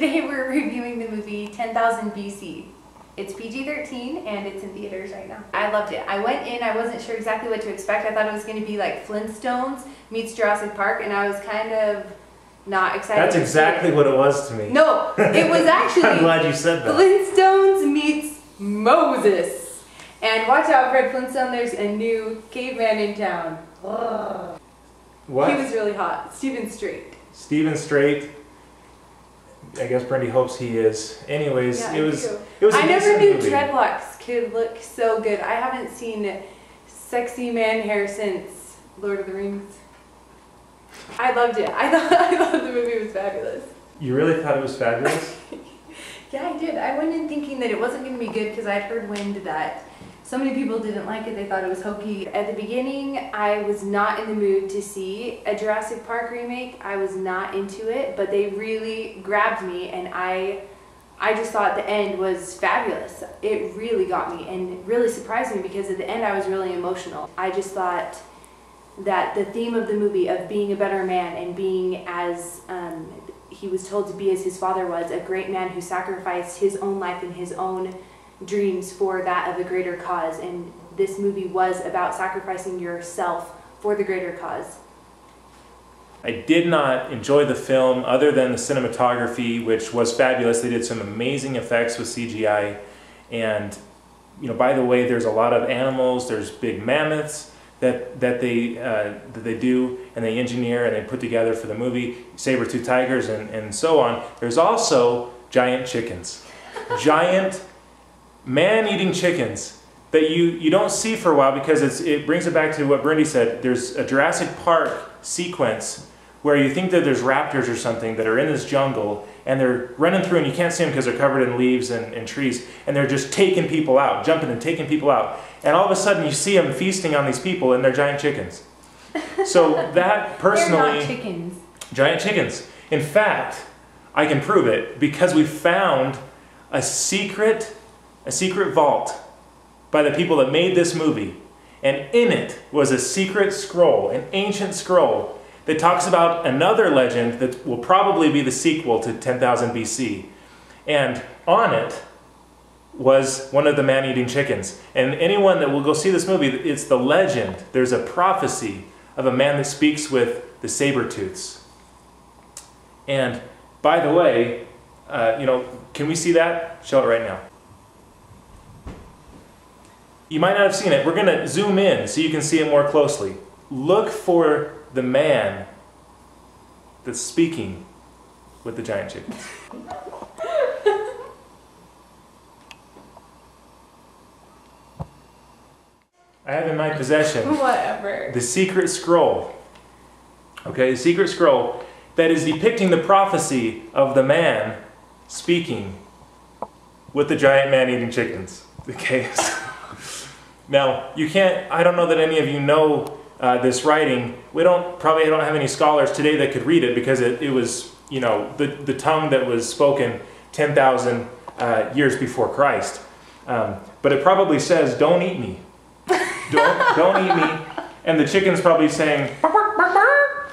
Today we're reviewing the movie 10,000 BC. It's PG-13 and it's in theaters right now. I loved it. I went in, I wasn't sure exactly what to expect. I thought it was going to be like Flintstones meets Jurassic Park, and I was kind of not excited. That's exactly what it was to me. No, it was actually I'm glad you said that. Flintstones meets Moses. And watch out, Fred Flintstone, there's a new caveman in town. Ugh. What? He was really hot. Stephen Strait. Stephen Strait. I guess Brendy hopes he is. Anyways, yeah, it was a I never knew movie. dreadlocks could look so good. I haven't seen sexy man hair since Lord of the Rings. I loved it. I thought the movie was fabulous. You really thought it was fabulous? Yeah, I did. I went in thinking that it wasn't going to be good because I'd heard wind that so many people didn't like it. They thought it was hokey. At the beginning, I was not in the mood to see a Jurassic Park remake. I was not into it, but they really grabbed me, and I just thought the end was fabulous. It really got me and really surprised me because at the end I was really emotional. I just thought that the theme of the movie of being a better man and being as he was told to be as his father was, a great man who sacrificed his own life and his own dreams for that of a greater cause, and this movie was about sacrificing yourself for the greater cause. I did not enjoy the film other than the cinematography, which was fabulous. They did some amazing effects with CGI, and by the way, there's a lot of animals. There's big mammoths that they do and they engineer and they put together for the movie, saber-tooth tigers and so on. There's also giant chickens, giant man-eating chickens that you don't see for a while because it brings it back to what Brendy said. There's a Jurassic Park sequence where you think that there's raptors or something that are in this jungle and they're running through and you can't see them because they're covered in leaves and trees, and they're just taking people out, jumping and taking people out. And all of a sudden you see them feasting on these people and they're giant chickens. So that personally... They're not chickens. Giant chickens. In fact, I can prove it because we found a secret vault by the people that made this movie, and in it was a secret scroll, an ancient scroll that talks about another legend that will probably be the sequel to 10,000 BC, and on it was one of the man-eating chickens. And anyone that will go see this movie, it's the legend. There's a prophecy of a man that speaks with the saber-tooths. And by the way, can we see that? Show it right now. You might not have seen it. We're going to zoom in so you can see it more closely. Look for the man that's speaking with the giant chickens. I have in my possession the secret scroll. Okay, the secret scroll that is depicting the prophecy of the man speaking with the giant man-eating chickens. Okay. Now, I don't know that any of you know this writing. Probably don't have any scholars today that could read it because it was, the tongue that was spoken 10,000 years before Christ. But it probably says, "Don't eat me. Don't eat me." And the chicken's probably saying, "Bark, bark, bark, bark."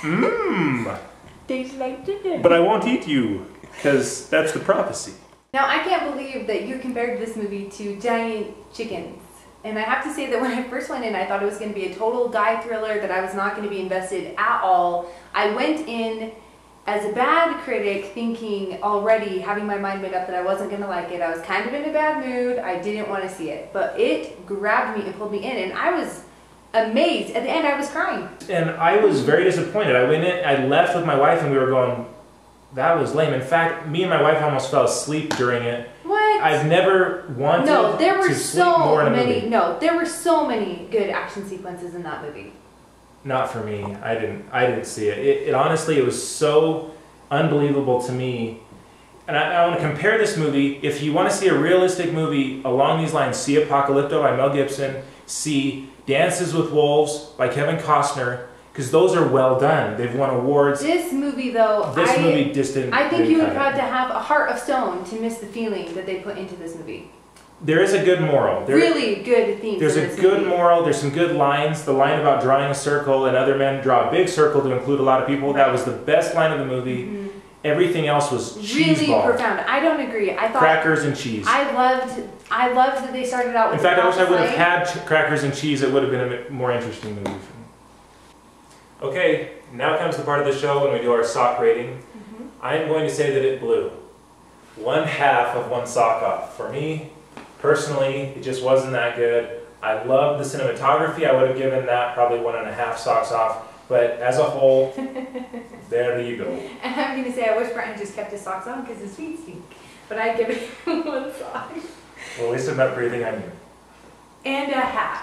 Mmm. Tastes like chicken. But I won't eat you, because that's the prophecy. Now, I can't believe that you compared this movie to giant chickens. And I have to say that when I first went in, I thought it was going to be a total guy thriller, that I was not going to be invested at all. I went in as a bad critic, thinking already, having my mind made up that I wasn't going to like it. I was kind of in a bad mood. I didn't want to see it. But it grabbed me and pulled me in, and I was amazed. At the end, I was crying. And I was very disappointed. I went in, I left with my wife, and we were going, that was lame. In fact, me and my wife almost fell asleep during it. What? I've never wanted to sleep more in a movie. No, there were so many good action sequences in that movie. Not for me. I didn't see it. It honestly, it was so unbelievable to me. And I want to compare this movie. If you want to see a realistic movie along these lines, see Apocalypto by Mel Gibson, see Dances with Wolves by Kevin Costner, because those are well done. They've won awards. This movie, though, this movie just didn't. I think you would have had to have a heart of stone to miss the feeling that they put into this movie. There is a good moral. Really good theme. There's a good moral. There's some good lines. The line about drawing a circle and other men draw a big circle to include a lot of people. That was the best line of the movie. Everything else was cheese really ball. profound. I don't agree. I thought Crackers and cheese. I loved that they started out with. In fact, I wish I would have had. had crackers and cheese. It would have been a more interesting movie for me. Okay, now comes the part of the show when we do our sock rating. I'm going to say that it blew 1/2 of one sock off. For me, personally, it just wasn't that good. I loved the cinematography. I would have given that probably 1.5 socks off. But as a whole, there you go. And I'm going to say I wish Brian just kept his socks on because his feet stink. But I'd give it 1 sock. Well, at least I'm not breathing on you. And 1/2.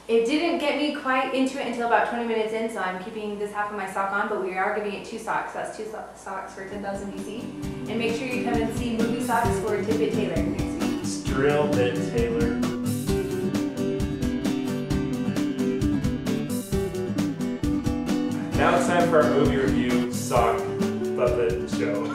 It didn't get me quite into it until about 20 minutes in, so I'm keeping this half of my sock on, but we are giving it 2 socks. That's 2 socks for 10,000 BC. And make sure you come and see MovieSocks for Tidbit Taylor next week. Drill bit Taylor. Now it's time for our movie review sock puppet show.